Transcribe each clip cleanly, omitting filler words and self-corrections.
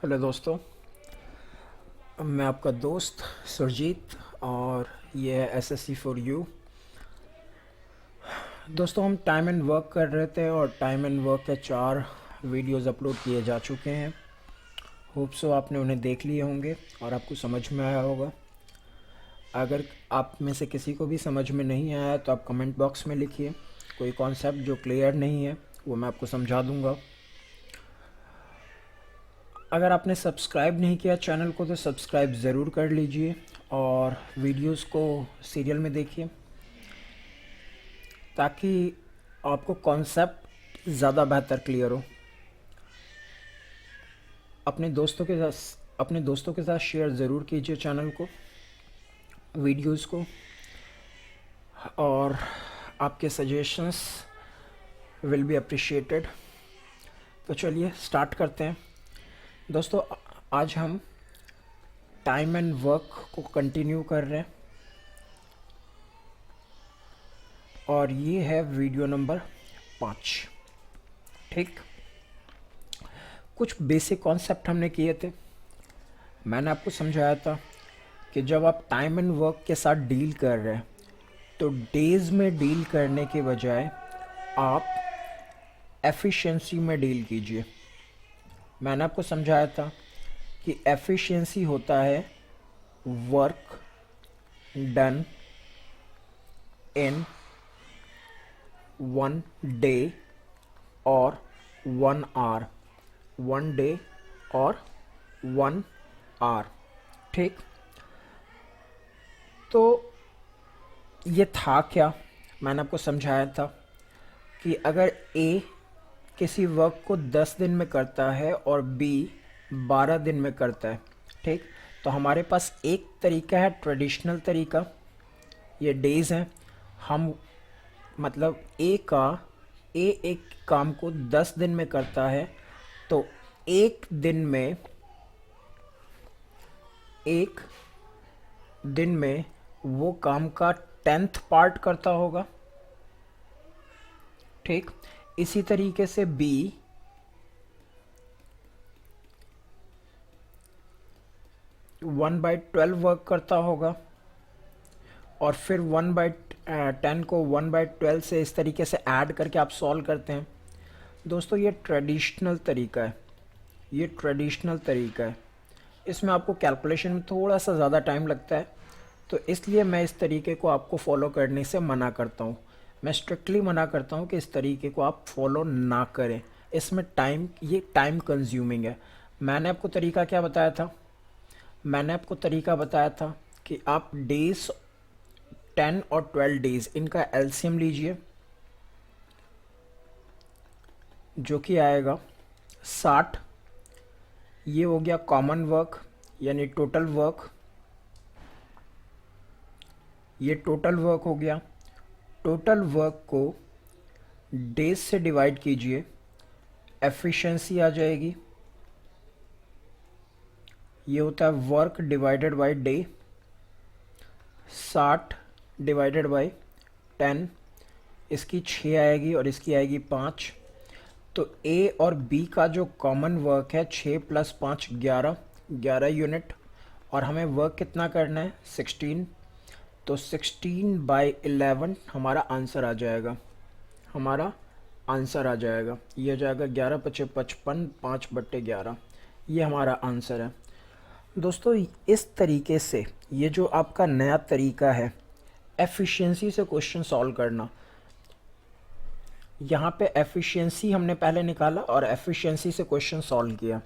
Hello दोस्तों, मैं आपका दोस्त सुरजीत और ये है एसएससी फॉर यू। दोस्तों, हम टाइम एंड वर्क कर रहे थे और टाइम एंड वर्क के 4 वीडियोस अपलोड किए जा चुके हैं। होप सो आपने उन्हें देख लिए होंगे और आपको समझ में आया होगा। अगर आप में से किसी को भी समझ में नहीं आया तो आप कमेंट बॉक्स में लिखिए। कोई कॉन्सेप्ट जो क्लियर नहीं है वो मैं आपको समझा दूंगा। अगर आपने सब्सक्राइब नहीं किया चैनल को तो सब्सक्राइब ज़रूर कर लीजिए और वीडियोस को सीरियल में देखिए ताकि आपको कॉन्सेप्ट ज़्यादा बेहतर क्लियर हो। अपने दोस्तों के साथ शेयर ज़रूर कीजिए चैनल को, वीडियोस को, और आपके सजेशंस विल बी अप्रिशिएटेड। तो चलिए स्टार्ट करते हैं। दोस्तों, आज हम टाइम एंड वर्क को कंटिन्यू कर रहे हैं और ये है वीडियो नंबर 5। ठीक, कुछ बेसिक कॉन्सेप्ट हमने किए थे। मैंने आपको समझाया था कि जब आप टाइम एंड वर्क के साथ डील कर रहे हैं तो डेज में डील करने के बजाय आप एफिशिएंसी में डील कीजिए। मैंने आपको समझाया था कि एफिशिएंसी होता है वर्क डन इन 1 डे और 1 आवर, 1 डे और 1 आवर। ठीक, तो ये था क्या? मैंने आपको समझाया था कि अगर ए किसी वर्क को 10 दिन में करता है और बी 12 दिन में करता है, ठीक, तो हमारे पास एक तरीका है ट्रेडिशनल तरीका, ये डेज हैं। हम मतलब ए एक काम को 10 दिन में करता है तो एक दिन में वो काम का 10th पार्ट करता होगा। ठीक, इसी तरीके से बी 1/12 वर्क करता होगा और फिर 1/10 को 1/12 से इस तरीके से ऐड करके आप सॉल्व करते हैं। दोस्तों, ये ट्रेडिशनल तरीका है, ये ट्रेडिशनल तरीका है। इसमें आपको कैलकुलेशन में थोड़ा सा ज़्यादा टाइम लगता है, तो इसलिए मैं इस तरीके को आपको फॉलो करने से मना करता हूँ। मैं स्ट्रिक्टली मना करता हूँ कि इस तरीके को आप फॉलो ना करें। इसमें ये टाइम कंज्यूमिंग है। मैंने आपको तरीका क्या बताया था? मैंने आपको तरीका बताया था कि आप डेज 10 और 12 डेज इनका एलसीएम लीजिए, जो कि आएगा 60। ये हो गया कॉमन वर्क यानी टोटल वर्क, ये टोटल वर्क हो गया। टोटल वर्क को डेज से डिवाइड कीजिए, एफिशिएंसी आ जाएगी। ये होता है work divided by day, 60 divided by 10, इसकी 6 आएगी और इसकी आएगी 5। तो ए और बी का जो कॉमन वर्क है 6 + 5 11 यूनिट, और हमें वर्क कितना करना है 16। तो 16/11 हमारा आंसर आ जाएगा, हमारा आंसर आ जाएगा। ये जाएगा 11 × 5 = 55, 5/11। ये हमारा आंसर है। दोस्तों, इस तरीके से ये जो आपका नया तरीका है एफिशिएंसी से क्वेश्चन सॉल्व करना, यहाँ पे एफिशिएंसी हमने पहले निकाला और एफिशिएंसी से क्वेश्चन सॉल्व किया।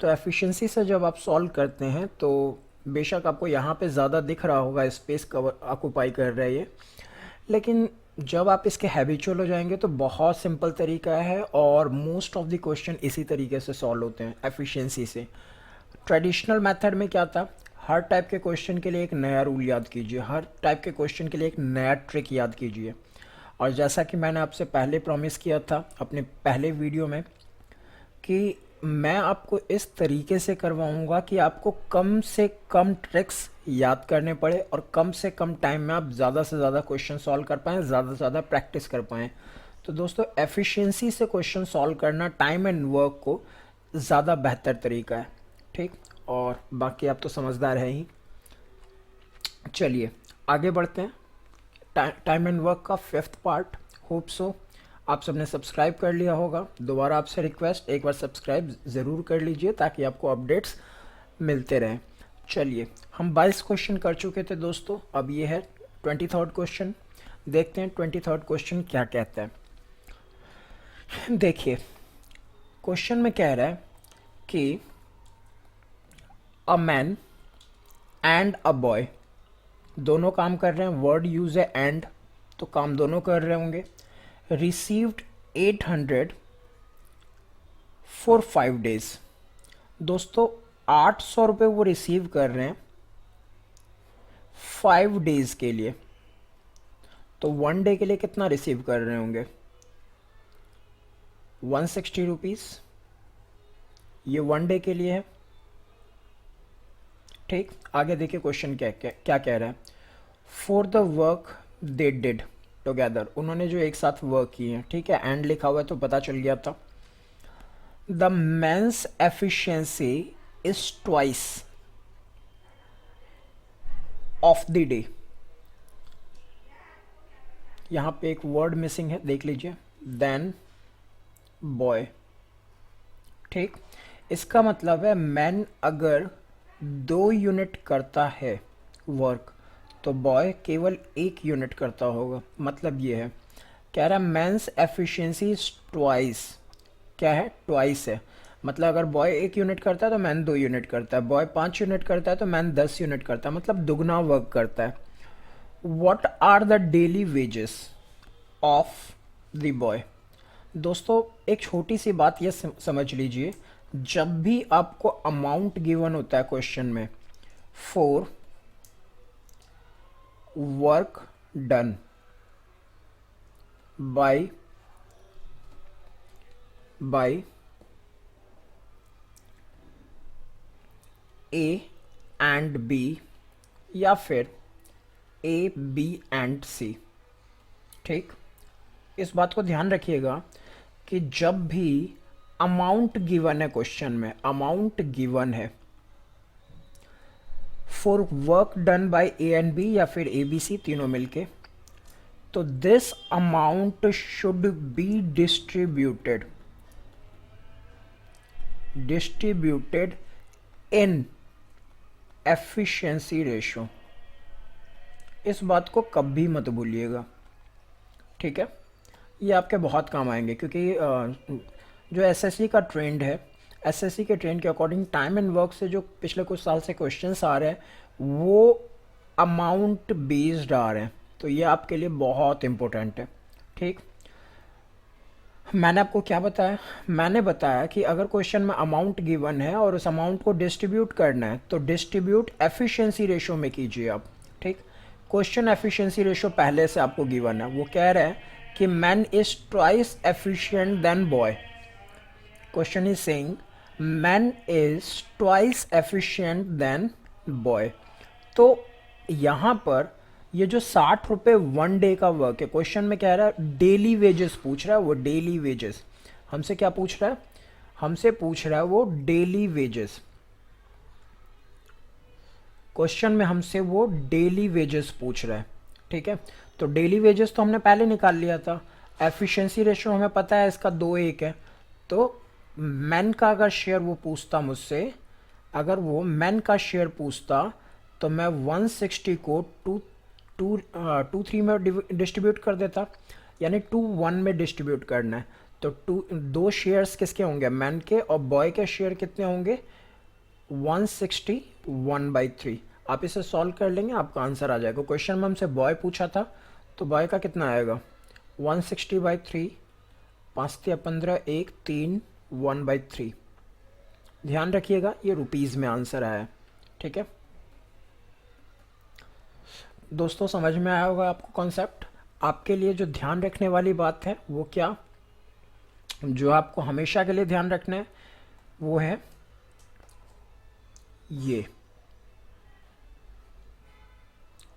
तो एफिशिएंसी से जब आप सॉल्व करते हैं तो बेशक आपको यहाँ पे ज़्यादा दिख रहा होगा, स्पेस कवर ऑक्यूपाई कर रहा है ये, लेकिन जब आप इसके हैबिचुअल हो जाएंगे तो बहुत सिंपल तरीका है और मोस्ट ऑफ द क्वेश्चन इसी तरीके से सॉल्व होते हैं एफिशिएंसी से। ट्रेडिशनल मेथड में क्या था? हर टाइप के क्वेश्चन के लिए एक नया रूल याद कीजिए, हर टाइप के क्वेश्चन के लिए एक नया ट्रिक याद कीजिए। और जैसा कि मैंने आपसे पहले प्रॉमिस किया था अपने पहले वीडियो में कि मैं आपको इस तरीके से करवाऊंगा कि आपको कम से कम ट्रिक्स याद करने पड़े और कम से कम टाइम में आप ज़्यादा से ज़्यादा क्वेश्चन सॉल्व कर पाएँ, ज़्यादा से ज़्यादा प्रैक्टिस कर पाएँ। तो दोस्तों, एफिशिएंसी से क्वेश्चन सॉल्व करना टाइम एंड वर्क को ज़्यादा बेहतर तरीका है। ठीक, और बाकी आप तो समझदार है ही। चलिए आगे बढ़ते हैं। टाइम एंड वर्क का 5th पार्ट। होप सो आप सबने सब्सक्राइब कर लिया होगा। दोबारा आपसे रिक्वेस्ट, एक बार सब्सक्राइब ज़रूर कर लीजिए ताकि आपको अपडेट्स मिलते रहें। चलिए हम 22 क्वेश्चन कर चुके थे दोस्तों, अब ये है 23rd क्वेश्चन। देखते हैं 23rd क्वेश्चन क्या कहता है। देखिए क्वेश्चन में कह रहा है कि a man and a boy, दोनों काम कर रहे हैं, वर्ड यूज है एंड, तो काम दोनों कर रहे होंगे। Received 800 for 5 days. दोस्तों 800 रुपये वो रिसीव कर रहे हैं 5 डेज के लिए, तो 1 डे के लिए कितना रिसीव कर रहे होंगे? 160 रुपीज़। ये 1 डे के लिए है। ठीक, आगे देखिए क्वेश्चन क्या कह रहा है। For the work they did together, उन्होंने जो एक साथ वर्क किए हैं, ठीक है, एंड लिखा हुआ है तो पता चल गया था। The men's efficiency is twice of the day. यहां पे एक वर्ड मिसिंग है, देख लीजिए, देन बॉय। ठीक, इसका मतलब है मैन अगर 2 यूनिट करता है वर्क, तो बॉय केवल 1 यूनिट करता होगा। मतलब ये है, कह रहा है मेंस एफिशिएंसी ट्वाइस। क्या है? ट्वाइस है। मतलब अगर बॉय 1 यूनिट करता है तो मैन 2 यूनिट करता है, बॉय 5 यूनिट करता है तो मैन 10 यूनिट करता है, मतलब दुगना वर्क करता है। What are the daily wages of the boy? दोस्तों एक छोटी सी बात ये समझ लीजिए, जब भी आपको अमाउंट गिवन होता है क्वेश्चन में, for work done by A and B या फिर ए बी एंड सी, ठीक, इस बात को ध्यान रखिएगा कि जब भी अमाउंट गिवन है क्वेश्चन में, अमाउंट गिवन है for work done by A and B या फिर ए बी सी तीनों मिलके, तो this amount should be distributed in efficiency ratio. इस बात को कभी मत भूलिएगा, ठीक है, ये आपके बहुत काम आएंगे, क्योंकि जो एसएससी का ट्रेंड है, एसएससी के ट्रेंड के अकॉर्डिंग टाइम एंड वर्क से जो पिछले कुछ साल से क्वेश्चंस आ रहे हैं वो अमाउंट बेस्ड आ रहे हैं, तो ये आपके लिए बहुत इंपॉर्टेंट है। ठीक, मैंने आपको क्या बताया? मैंने बताया कि अगर क्वेश्चन में अमाउंट गिवन है और उस अमाउंट को डिस्ट्रीब्यूट करना है तो डिस्ट्रीब्यूट एफिशिएंसी रेशो में कीजिए आप। ठीक, क्वेश्चन एफिशिएंसी रेशो पहले से आपको गिवन है, वो कह रहा है कि man is twice efficient then boy. Question is saying man is twice efficient then boy. तो यहाँ पर ये जो 60 रुपये 1 डे का वर्क है, क्वेश्चन में कह रहा है डेली वेजेस पूछ रहा है, वो डेली वेजेस हमसे क्या पूछ रहा है? हमसे पूछ रहा है वो डेली वेजेस। क्वेश्चन में हमसे वो डेली वेजेस पूछ रहा है, ठीक है, तो डेली वेजेस तो हमने पहले निकाल लिया था। एफिशिएंसी रेशो हमें पता है इसका 2:1 है, तो मैन का अगर शेयर वो पूछता मुझसे, अगर वो मैन का शेयर पूछता तो मैं 160 को 2 3 में डिस्ट्रीब्यूट कर देता, यानी 2 1 में डिस्ट्रीब्यूट करना है, तो 2 शेयर्स किसके होंगे? मैन के, और बॉय के शेयर कितने होंगे? 160 1/3। आप इसे सॉल्व कर लेंगे, आपका आंसर आ जाएगा। क्वेश्चन में हमसे बॉय पूछा था, तो बॉय का कितना आएगा? 160/3, 5 15 1 3 1/3। ध्यान रखिएगा ये रुपीज़ में आंसर आया है, ठीक है दोस्तों, समझ में आया होगा आपको कॉन्सेप्ट। आपके लिए जो ध्यान रखने वाली बात है वो क्या, जो आपको हमेशा के लिए ध्यान रखना है वो है ये,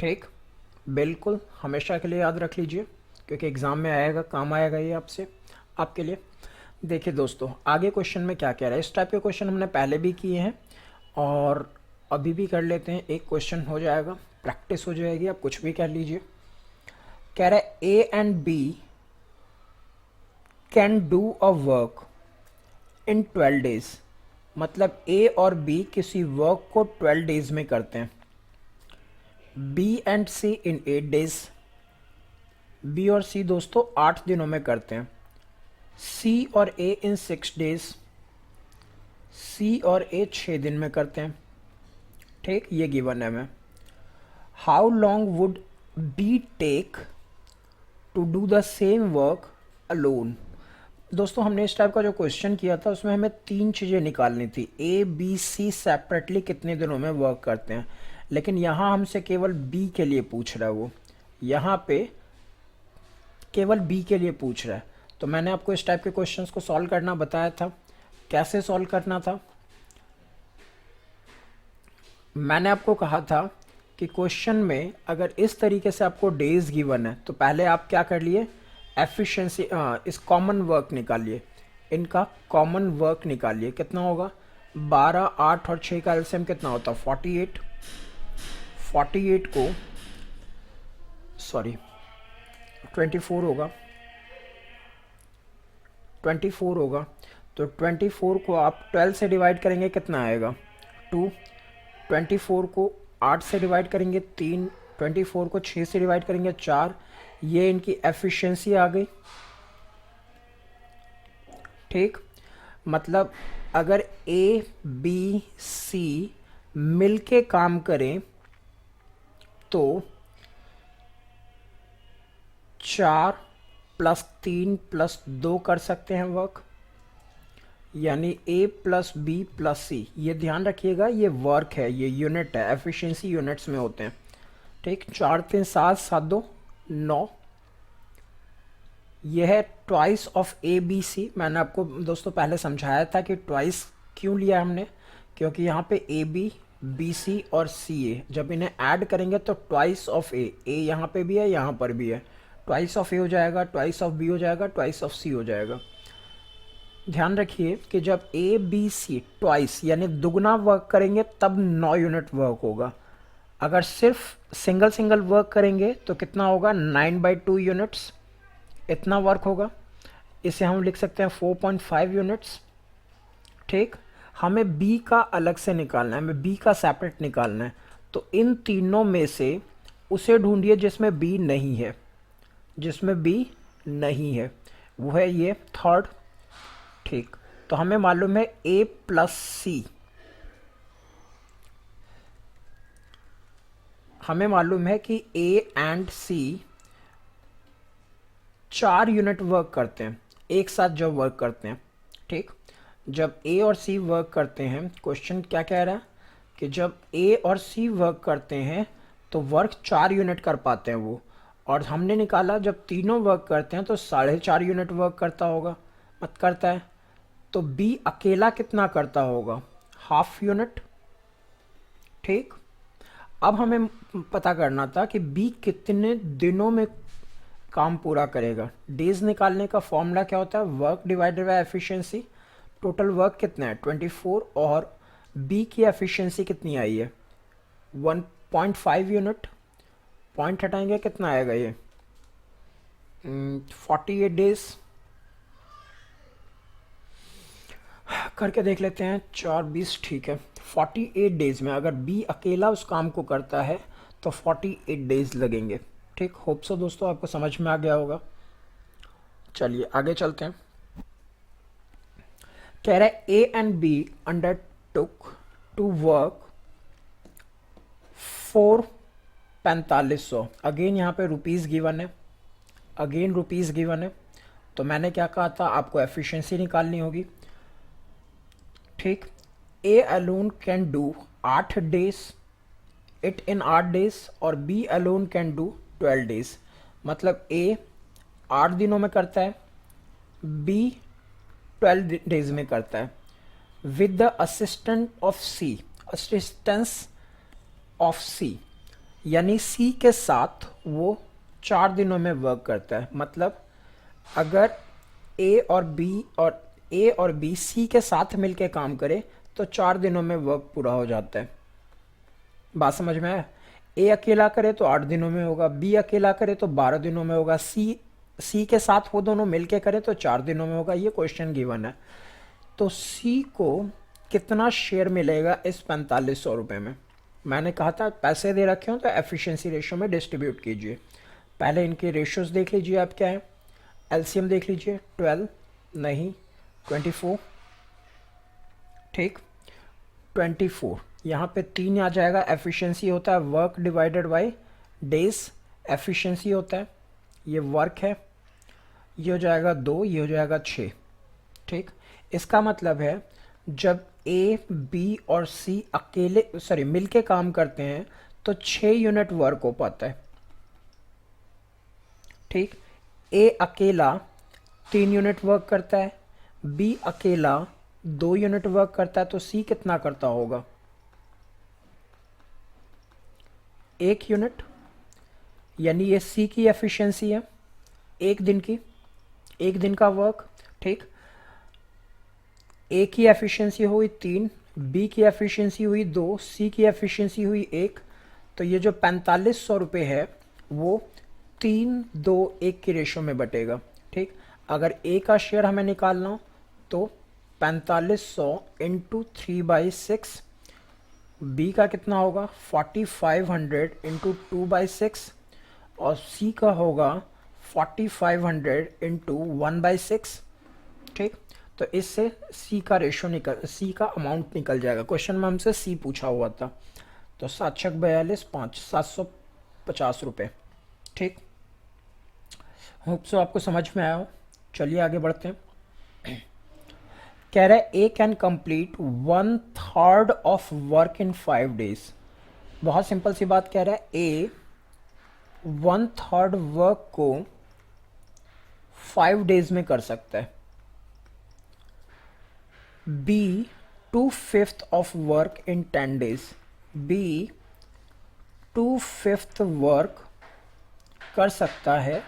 ठीक, बिल्कुल हमेशा के लिए याद रख लीजिए, क्योंकि एग्ज़ाम में आएगा, काम आएगा ये आपसे, आपके लिए। देखिए दोस्तों आगे क्वेश्चन में क्या कह रहा है, इस टाइप के क्वेश्चन हमने पहले भी किए हैं, और अभी भी कर लेते हैं, एक क्वेश्चन हो जाएगा, प्रैक्टिस हो जाएगी, आप कुछ भी कर लीजिए। कह रहा है A and B can do a work in 12 days. मतलब ए और बी किसी वर्क को 12 डेज में करते हैं। B and C in 8 days. B और सी दोस्तों 8 दिनों में करते हैं। सी और ए इन 6 डेज। सी और ए 6 दिन में करते हैं। ठीक, ये गिवन है हमें। How long would be take to do the same work alone. दोस्तों हमने इस टाइप का जो क्वेश्चन किया था उसमें हमें 3 चीज़ें निकालनी थी। ए बी सी सेपरेटली कितने दिनों में वर्क करते हैं, लेकिन यहाँ हमसे केवल बी के लिए पूछ रहा है। वो यहाँ पे केवल बी के लिए पूछ रहा है। तो मैंने आपको इस टाइप के क्वेश्चंस को सॉल्व करना बताया था। कैसे सॉल्व करना था, मैंने आपको कहा था कि क्वेश्चन में अगर इस तरीके से आपको डेज गिवन है तो पहले आप क्या कर लिए, एफिशिएंसी इस कॉमन वर्क निकालिए, इनका कॉमन वर्क निकालिए। कितना होगा, 12, 8 और 6 का एलसीएम कितना होता है, 48। 48 को 24 होगा। 24 होगा तो 24 को आप 12 से डिवाइड करेंगे, कितना आएगा, 2। 24 को 8 से डिवाइड करेंगे 3। 24 को 6 से डिवाइड करेंगे 4। ये इनकी एफिशिएंसी आ गई। ठीक, मतलब अगर ए बी सी मिल के काम करें तो 4 + 3 + 2 कर सकते हैं वर्क, यानी ए प्लस बी प्लस सी। ये ध्यान रखिएगा, ये वर्क है, ये यूनिट है, एफिशिएंसी यूनिट्स में होते हैं। ठीक, 4 3 7 7 2 9। यह है twice of A B C. मैंने आपको दोस्तों पहले समझाया था कि ट्वाइस क्यों लिया हमने, क्योंकि यहाँ पे ए बी बी सी और सी ए जब इन्हें ऐड करेंगे तो ट्वाइस ऑफ ए यहाँ पे भी है, यहाँ पर भी है। ट्वाइस ऑफ ए हो जाएगा, ट्वाइस ऑफ बी हो जाएगा, ट्वाइस ऑफ सी हो जाएगा। ध्यान रखिए कि जब ए बी सी ट्वाइस यानी दुगना वर्क करेंगे तब 9 यूनिट वर्क होगा। अगर सिर्फ सिंगल सिंगल वर्क करेंगे तो कितना होगा, 9/2 यूनिट्स, इतना वर्क होगा। इसे हम लिख सकते हैं 4.5 यूनिट्स। ठीक, हमें बी का अलग से निकालना है, हमें बी का सेपरेट निकालना है। तो इन तीनों में से उसे ढूंढिए जिसमें बी नहीं है, जिसमें बी नहीं है वो है ये थर्ड। ठीक, तो हमें मालूम है ए प्लस सी, हमें मालूम है कि A and C 4 unit work करते हैं एक साथ जब वर्क करते हैं। ठीक, जब ए और सी वर्क करते हैं, क्वेश्चन क्या कह रहा है कि जब ए और सी वर्क करते हैं तो वर्क 4 यूनिट कर पाते हैं वो। और हमने निकाला जब तीनों वर्क करते हैं तो 4.5 यूनिट वर्क करता होगा, मत करता है। तो बी अकेला कितना करता होगा, हाफ यूनिट। ठीक, अब हमें पता करना था कि बी कितने दिनों में काम पूरा करेगा। डेज निकालने का फॉर्मूला क्या होता है, work divided by efficiency. Total work कितना है 24 और बी की एफिशिएंसी कितनी आई है 1.5 यूनिट। पॉइंट हटाएंगे कितना आएगा ये 48 डेज। करके देख लेते हैं, 4 20 ठीक है। 48 डेज में अगर बी अकेला उस काम को करता है तो 48 डेज लगेंगे। ठीक, होप सो दोस्तों आपको समझ में आ गया होगा। चलिए आगे चलते हैं। कह रहा है A and B undertook to work 4500। Again यहाँ पे रुपीज़ गिवन है, अगेन रुपीज़ गिवन है। तो मैंने क्या कहा था, आपको एफिशिएंसी निकालनी होगी। ठीक, A alone can do 8 days, it in 8 days, और B alone can do 12 days. मतलब ए 8 दिनों में करता है, बी 12 डेज में करता है, with the assistant of C, assistance of C, यानी सी के साथ वो 4 दिनों में वर्क करता है। मतलब अगर ए और बी सी के साथ मिलके काम करे तो 4 दिनों में वर्क पूरा हो जाता है। बात समझ में आया? ए अकेला करे तो 8 दिनों में होगा, बी अकेला करे तो 12 दिनों में होगा, सी के साथ वो दोनों मिलके करे तो 4 दिनों में होगा। ये क्वेश्चन गिवन है। तो सी को कितना शेयर मिलेगा इस 4500 रुपये में? मैंने कहा था पैसे दे रखे हो तो एफिशिएंसी रेशियो में डिस्ट्रीब्यूट कीजिए। पहले इनके रेशियोज देख लीजिए आप क्या है। एलसीएम देख लीजिए, 12 नहीं 24, ठीक 24। यहाँ पे 3 आ जाएगा। एफिशिएंसी होता है work divided by days, efficiency होता है, ये वर्क है, ये हो जाएगा 2, ये हो जाएगा 6, ठीक। इसका मतलब है जब ए बी और सी अकेले मिलके काम करते हैं तो 6 यूनिट वर्क हो पाता है, ठीक। ए अकेला 3 यूनिट वर्क करता है, बी अकेला 2 यूनिट वर्क करता है, तो सी कितना करता होगा? 1 यूनिट। यानी ये सी की एफिशिएंसी है एक दिन की, एक दिन का वर्क, ठीक। ए की एफिशिएंसी हुई 3, बी की एफिशिएंसी हुई 2, सी की एफिशिएंसी हुई 1। तो ये जो 4500 रुपये है वो 3, 2, 1 की रेशो में बटेगा, ठीक। अगर ए का शेयर हमें निकालना हो तो 4500 इंटू 3/6, बी का कितना होगा 4500 इंटू 2/6, और सी का होगा 4500 इंटू 1/6, ठीक। तो इससे सी का सी का अमाउंट निकल जाएगा। क्वेश्चन में हमसे सी पूछा हुआ था। तो 7×42 5, 750 रुपये, ठीक। होप सो आपको समझ में आया हो। चलिए आगे बढ़ते हैं। कह रहा है A can complete 1/3 of work in 5 days. बहुत सिंपल सी बात कह रहा है, ए 1/3 वर्क को 5 डेज में कर सकता है, B 2/5 of work in 10 days, B 2/5 work कर सकता है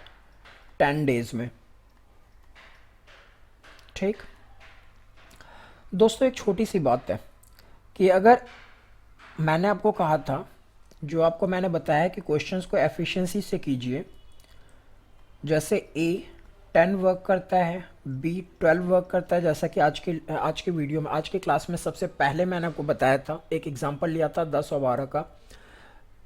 10 डेज में, ठीक। दोस्तों एक छोटी सी बात है कि अगर मैंने आपको कहा था, जो आपको मैंने बताया कि क्वेश्चंस को एफिशिएंसी से कीजिए, जैसे ए 10 वर्क करता है, बी 12 वर्क करता है, जैसा कि आज के वीडियो में, आज के क्लास में सबसे पहले मैंने आपको बताया था, एक एग्जांपल लिया था 10 और 12 का।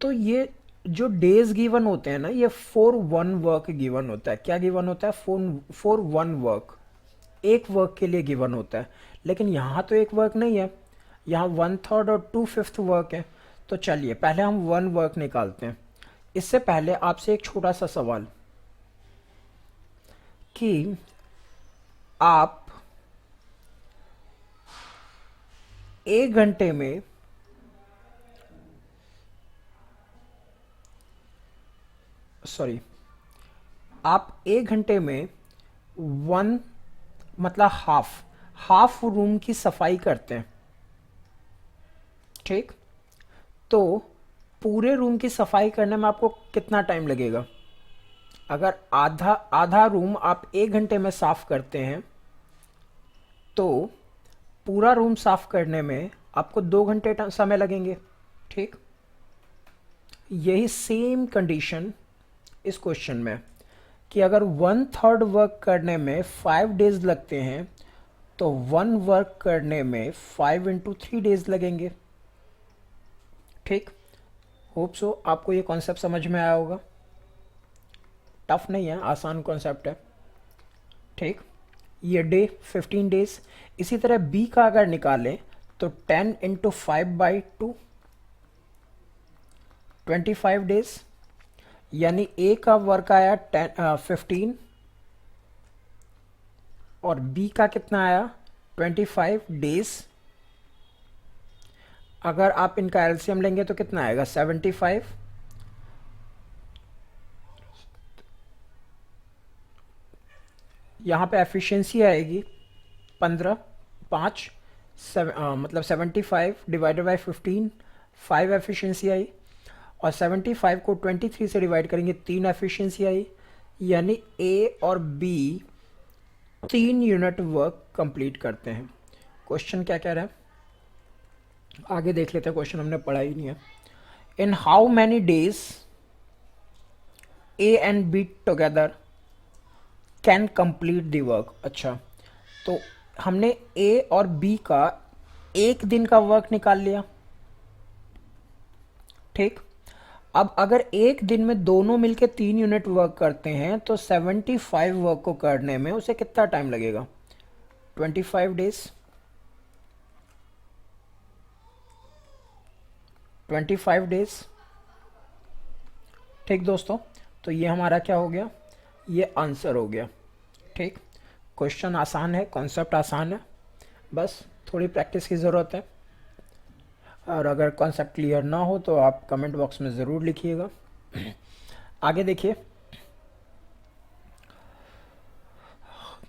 तो ये जो डेज गिवन होते हैं ना, ये 4/1 वर्क गिवन होता है। क्या गिवन होता है? 4/1 वर्क, एक वर्क के लिए गिवन होता है। लेकिन यहाँ तो एक वर्क नहीं है, यहाँ 1/3 और 2/5 वर्क है। तो चलिए पहले हम 1 वर्क निकालते हैं। इससे पहले आपसे एक छोटा सा सवाल कि आप 1 घंटे में आप 1 घंटे में 1 मतलब हाफ रूम की सफाई करते हैं, ठीक। तो पूरे रूम की सफाई करने में आपको कितना टाइम लगेगा? अगर आधा रूम आप 1 घंटे में साफ करते हैं तो पूरा रूम साफ करने में आपको 2 घंटे समय लगेंगे, ठीक। यही सेम कंडीशन इस क्वेश्चन में कि अगर 1/3 वर्क करने में 5 डेज लगते हैं तो 1 वर्क करने में 5 × 3 डेज लगेंगे, ठीक। होप सो आपको ये कॉन्सेप्ट समझ में आया होगा। टफ नहीं है, आसान कॉन्सेप्ट है, ठीक। ये डे 15 डेज। इसी तरह बी का अगर निकालें तो 10 × 5/2 25 डेज, यानी ए का वर्क आया 15 और बी का कितना आया 25 डेज। अगर आप इनका एलसीएम लेंगे तो कितना आएगा 75। यहाँ पे एफिशिएंसी आएगी 15, 5 मतलब 75 डिवाइडेड बाई 15, 5 एफिशिएंसी आई, और 75 को 23 से डिवाइड करेंगे 3 एफिशिएंसी आई। यानी ए और बी 3 यूनिट वर्क कंप्लीट करते हैं। क्वेश्चन क्या कह रहा है? आगे देख लेते हैं, क्वेश्चन हमने पढ़ा ही नहीं है। In how many days A and be together can complete the work. अच्छा, तो हमने ए और बी का एक दिन का वर्क निकाल लिया, ठीक। अब अगर एक दिन में दोनों मिलके 3 यूनिट वर्क करते हैं तो 75 वर्क को करने में उसे कितना टाइम लगेगा? 25 डेज। 25 डेज, ठीक दोस्तों। तो ये हमारा क्या हो गया? ये आंसर हो गया, ठीक। क्वेश्चन आसान है, कॉन्सेप्ट आसान है, बस थोड़ी प्रैक्टिस की ज़रूरत है। और अगर कॉन्सेप्ट क्लियर ना हो तो आप कमेंट बॉक्स में ज़रूर लिखिएगा। आगे देखिए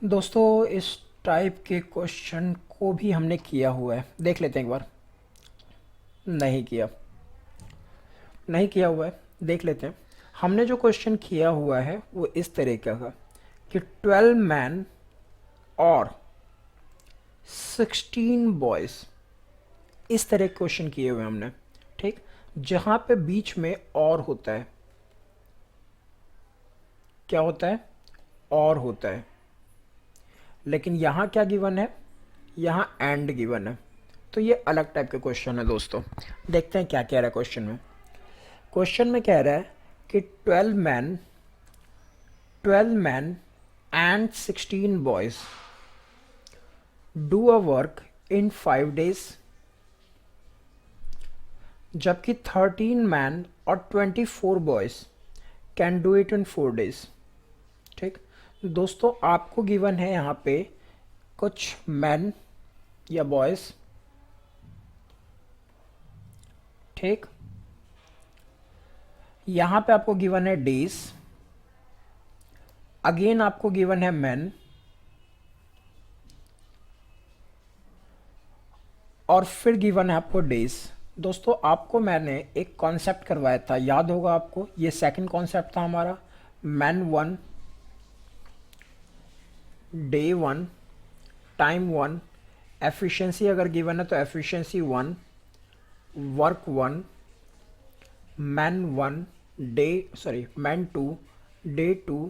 दोस्तों, इस टाइप के क्वेश्चन को भी हमने किया हुआ है, देख लेते हैं एक बार। नहीं किया, नहीं किया हुआ है, देख लेते हैं। हमने जो क्वेश्चन किया हुआ है वो इस तरीके का कि 12 मैन और 16 बॉयज़, इस तरह क्वेश्चन किए हुए हमने, ठीक। जहाँ पे बीच में और होता है, क्या होता है? और होता है। लेकिन यहाँ क्या गिवन है? यहाँ एंड गिवन है। तो ये अलग टाइप के क्वेश्चन है दोस्तों। देखते हैं क्या कह रहा है क्वेश्चन में। क्वेश्चन में कह रहा है कि 12 man and 16 boys do a work in 5 days, जबकि 13 मैन और 24 boys can do it in 4 days, ठीक। दोस्तों आपको गिवन है यहाँ पे कुछ मैन या बॉयज, ठीक। यहाँ पे आपको गिवन है डेज, अगेन आपको गिवन है मैन, और फिर गिवन है आपको डेज। दोस्तों आपको मैंने एक कॉन्सेप्ट करवाया था, याद होगा आपको, ये सेकंड कॉन्सेप्ट था हमारा। मैन 1, डे 1, टाइम 1, एफिशिएंसी अगर गिवन है तो efficiency 1, work 1, man 1, man 2, day 2,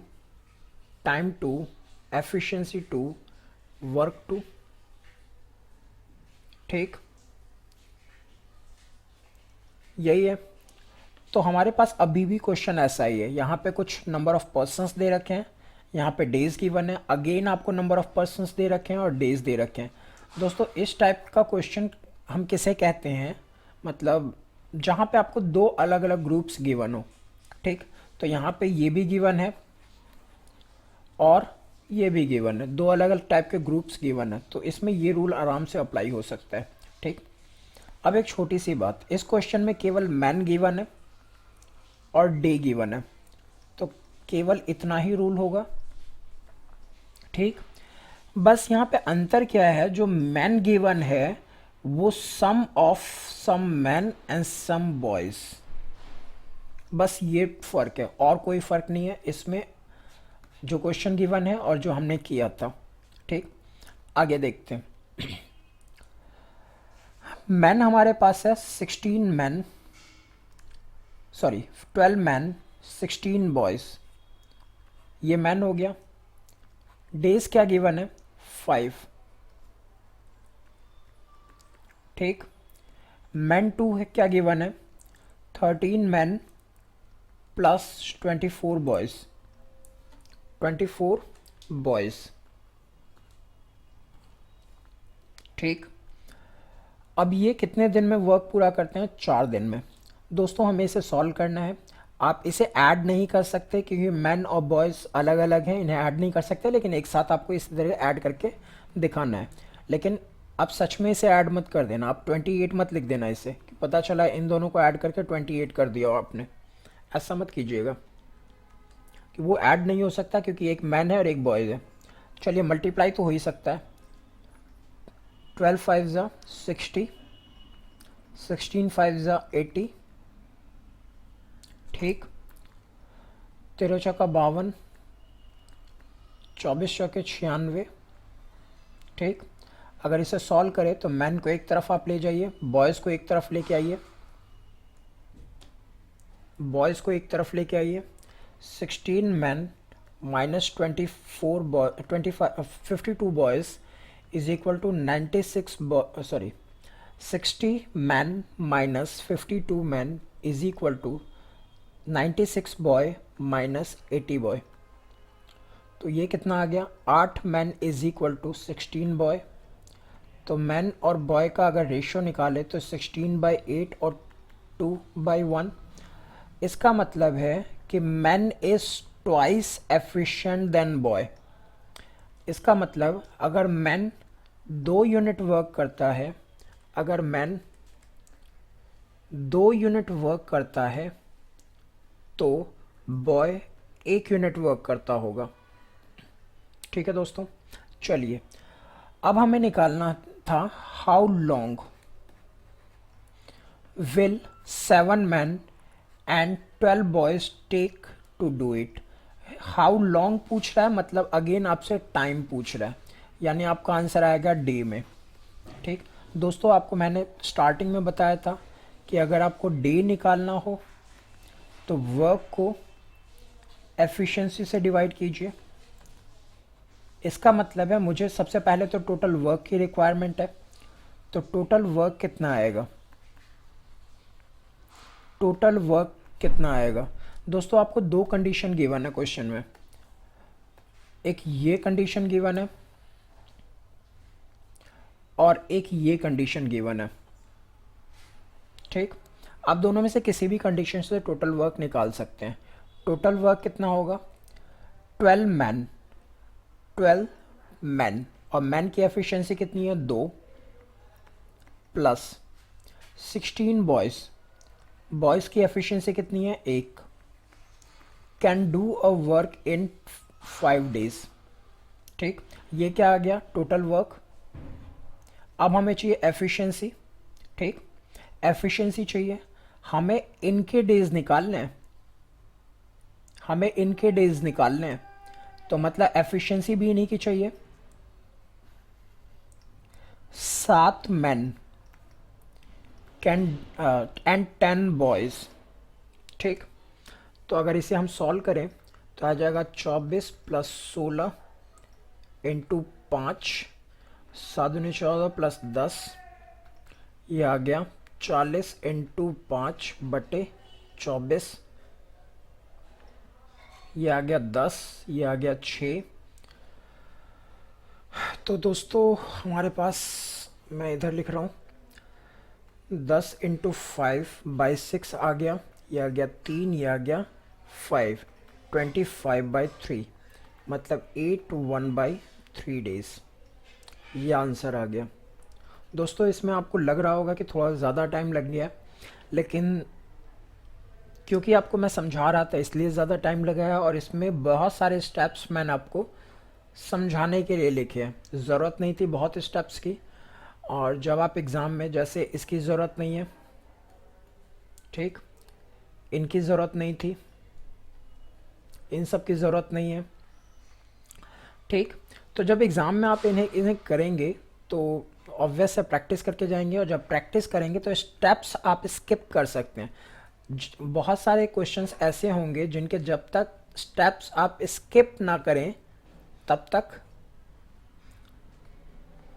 time 2, efficiency 2, work 2, ठीक। यही है। तो हमारे पास अभी भी क्वेश्चन ऐसा ही है, यहाँ पे कुछ नंबर ऑफ पर्सन्स दे रखे हैं, यहाँ पे डेज गिवन है, अगेन आपको नंबर ऑफ पर्सन्स दे रखे हैं और डेज दे रखे हैं। दोस्तों इस टाइप का क्वेश्चन हम किसे कहते हैं? मतलब जहाँ पे आपको दो अलग अलग ग्रुप्स गिवन हो, ठीक। तो यहाँ पे ये भी गिवन है और ये भी गिवन है, दो अलग अलग टाइप के ग्रुप्स गिवन है, तो इसमें ये रूल आराम से अप्लाई हो सकता है, ठीक। अब एक छोटी सी बात, इस क्वेश्चन में केवल मैन गिवन है और डे गिवन है, तो केवल इतना ही रूल होगा, ठीक। बस यहाँ पे अंतर क्या है, जो मैन गिवन है वो some of some man and some boys, बस ये फर्क है और कोई फर्क नहीं है इसमें, जो क्वेश्चन गिवन है और जो हमने किया था, ठीक। आगे देखते हैं। मैन हमारे पास है 16 मैन, सॉरी 12 मैन 16 बॉयज, ये मैन हो गया। डेज क्या गिवन है? 5, ठीक। मैन 2 है, क्या गिवन है? 13 मैन प्लस 24 बॉयज, 24 बॉयज, ठीक। अब ये कितने दिन में वर्क पूरा करते हैं? 4 दिन में। दोस्तों हमें इसे सॉल्व करना है। आप इसे ऐड नहीं कर सकते क्योंकि मैन और बॉयज़ अलग अलग हैं, इन्हें ऐड नहीं कर सकते, लेकिन एक साथ आपको इस तरह ऐड करके दिखाना है। लेकिन आप सच में इसे ऐड मत कर देना, आप 28 मत लिख देना इसे, कि पता चला इन दोनों को ऐड करके 28 कर दिया आपने, ऐसा मत कीजिएगा कि वो ऐड नहीं हो सकता क्योंकि एक मैन है और एक बॉयज़ है। चलिए मल्टीप्लाई तो हो ही सकता है। 12 5 ज़ा 60, 16 5 ज़ा 80, ठीक। 13 चौका 52, 24 चौके 96, ठीक। अगर इसे सॉल्व करें तो मैन को एक तरफ आप ले जाइए, बॉयज़ को एक तरफ लेके आइए, बॉयज़ को एक तरफ लेके आइए। 16 man minus 24 boy 25 52 boys is equal to 96 sorry 60 man minus 52 man is equal to 96 boy minus 80 boy. तो ये कितना आ गया, 8 man is equal to 16 boy. तो मैन और बॉय का अगर रेशियो निकाले तो 16/8 और 2/1। इसका मतलब है कि man is twice efficient then boy. इसका मतलब अगर मैन 2 यूनिट वर्क करता है, अगर मैन 2 यूनिट वर्क करता है तो बॉय 1 यूनिट वर्क करता होगा। ठीक है दोस्तों, चलिए अब हमें निकालना था how long will 7 man and 12 boys take to do it. How long पूछ रहा है, मतलब अगेन आपसे टाइम पूछ रहा है, यानी आपका आंसर आएगा डे में। ठीक दोस्तों, आपको मैंने स्टार्टिंग में बताया था कि अगर आपको डे निकालना हो तो वर्क को एफिशिएंसी से डिवाइड कीजिए। इसका मतलब है मुझे सबसे पहले तो टोटल वर्क की रिक्वायरमेंट है, तो टोटल वर्क कितना आएगा, टोटल वर्क कितना आएगा। दोस्तों आपको 2 कंडीशन गिवन है क्वेश्चन में, एक ये कंडीशन गिवन है और एक ये कंडीशन गिवन है। ठीक, आप दोनों में से किसी भी कंडीशन से टोटल वर्क निकाल सकते हैं। टोटल वर्क कितना होगा, 12 मैन, 12 मैन, और मैन की एफिशिएंसी कितनी है 2, प्लस 16 बॉयज़, बॉयज़ की एफिशिएंसी कितनी है 1, can do a work in 5 days. ठीक, ये क्या आ गया टोटल वर्क। अब हमें चाहिए एफिशिएंसी। ठीक, एफिशिएंसी चाहिए, हमें इनके डेज निकालने हैं, हमें इनके डेज निकालने हैं, तो मतलब एफिशिएंसी भी इन्हीं की चाहिए। 7 मैन कैन एंड 10 बॉयज। ठीक, तो अगर इसे हम सॉल्व करें तो आ जाएगा 24 प्लस 16 इंटू 5, 7 दूनी 14 प्लस 10, ये आ गया 40 इंटू 5 बटे 24, ये आ गया 10, ये आ गया 6। तो दोस्तों हमारे पास, मैं इधर लिख रहा हूँ, 10 इंटू 5/6 आ गया, ये आ गया 3, ये आ गया 5, 25/3, मतलब 81/3 डेज। ये आंसर आ गया। दोस्तों इसमें आपको लग रहा होगा कि थोड़ा ज़्यादा टाइम लग गया है, लेकिन क्योंकि आपको मैं समझा रहा था इसलिए ज़्यादा टाइम लगा है, और इसमें बहुत सारे स्टेप्स मैंने आपको समझाने के लिए लिखे हैं, ज़रूरत नहीं थी बहुत स्टेप्स की। और जब आप एग्ज़ाम में, जैसे इसकी ज़रूरत नहीं है, ठीक, इनकी ज़रूरत नहीं थी, इन सब की ज़रूरत नहीं है। ठीक, तो जब एग्ज़ाम में आप इन्हें करेंगे तो ऑब्वियस है प्रैक्टिस करके जाएंगे, और जब प्रैक्टिस करेंगे तो स्टेप्स आप स्किप कर सकते हैं। बहुत सारे क्वेश्चंस ऐसे होंगे जिनके जब तक स्टेप्स आप स्किप ना करें तब तक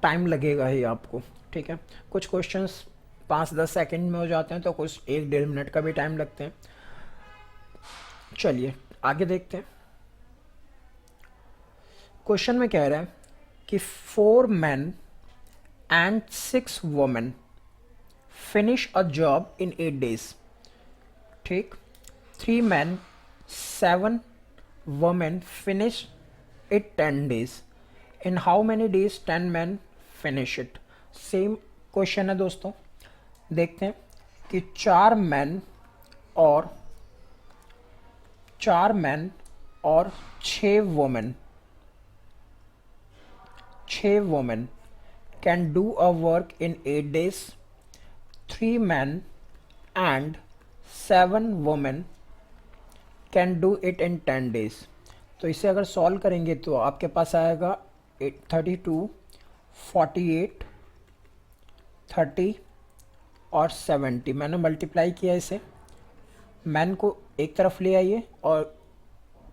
टाइम लगेगा ही आपको। ठीक है, कुछ क्वेश्चंस 5-10 सेकंड में हो जाते हैं, तो कुछ 1-1.5 मिनट का भी टाइम लगते हैं। चलिए आगे देखते हैं। क्वेश्चन में कह रहा है कि 4 man and 6 women finish a job in 8 days. ठीक, 3 man 7 women finish it 10 days. In how many days 10 man finish it. Same question है दोस्तों, देखते हैं कि 4 मैन और 6 women, 6 women can do a work in 8 days. 3 man and 7 women can do it in 10 days. तो इसे अगर solve करेंगे तो आपके पास आएगा 32 48, 30 और 70। मैंने मल्टीप्लाई किया इसे, मैन को एक तरफ ले आइए और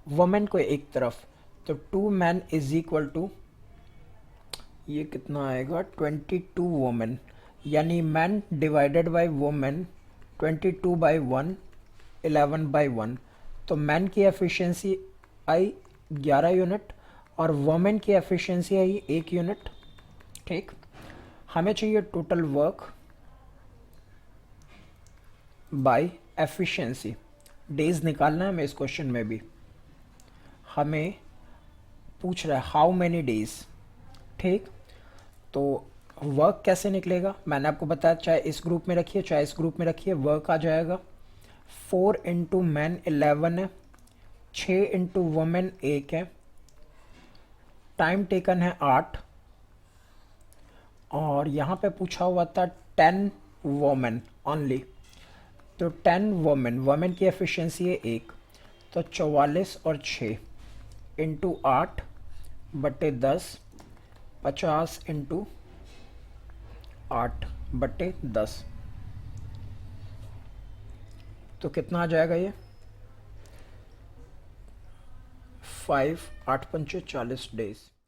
वुमेन को एक तरफ, तो 2 मैन इज इक्वल टू, ये कितना आएगा, 22 वुमेन, यानी मैन डिवाइडेड बाय वुमेन 22/1, 11/1। तो मैन की एफिशिएंसी आई 11 यूनिट और वुमेन की एफिशिएंसी आई 1 यूनिट। ठीक, हमें चाहिए total work by efficiency. Days निकालना है हमें इस क्वेश्चन में भी, हमें पूछ रहा है हाउ मैनी डेज। ठीक, तो वर्क कैसे निकलेगा, मैंने आपको बताया, चाहे इस ग्रुप में रखिए चाहे इस ग्रुप में रखिए, वर्क आ जाएगा 4 इंटू मैन 11 है, 6 इंटू वुमेन 1 है, टाइम टेकन है 8, और यहाँ पे पूछा हुआ था 10 वुमेन ओनली, तो 10 वुमेन, वुमेन की एफिशिएंसी है 1, तो 44 और 6 इंटू 8/10, 50 इंटू 8/10, तो कितना आ जाएगा ये, 5, 8 पंचे 40 डेज।